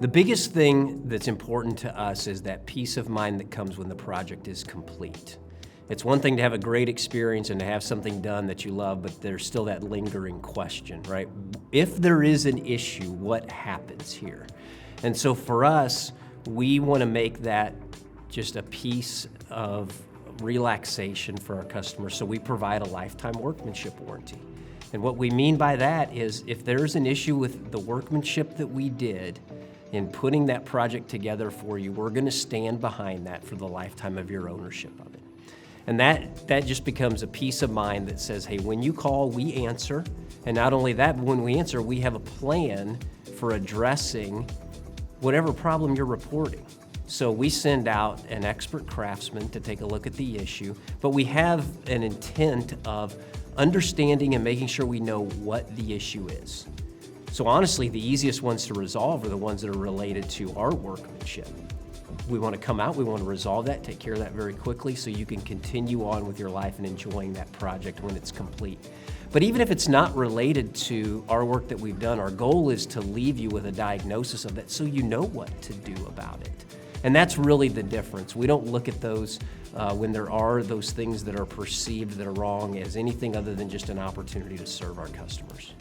The biggest thing that's important to us is that peace of mind that comes when the project is complete. It's one thing to have a great experience and to have something done that you love, but there's still that lingering question, right? If there is an issue, what happens here? And so for us, we want to make that just a piece of relaxation for our customers, so we provide a lifetime workmanship warranty. And what we mean by that is if there's an issue with the workmanship that we did in putting that project together for you, we're going to stand behind that for the lifetime of your ownership of it. And that just becomes a peace of mind that says, hey, when you call, we answer. And not only that, but when we answer, we have a plan for addressing whatever problem you're reporting. So we send out an expert craftsman to take a look at the issue, but we have an intent of understanding and making sure we know what the issue is. So honestly, the easiest ones to resolve are the ones that are related to our workmanship. We want to come out, we want to resolve that, take care of that very quickly so you can continue on with your life and enjoying that project when it's complete. But even if it's not related to our work that we've done, our goal is to leave you with a diagnosis of that so you know what to do about it. And that's really the difference. We don't look at those when there are those things that are perceived that are wrong as anything other than just an opportunity to serve our customers.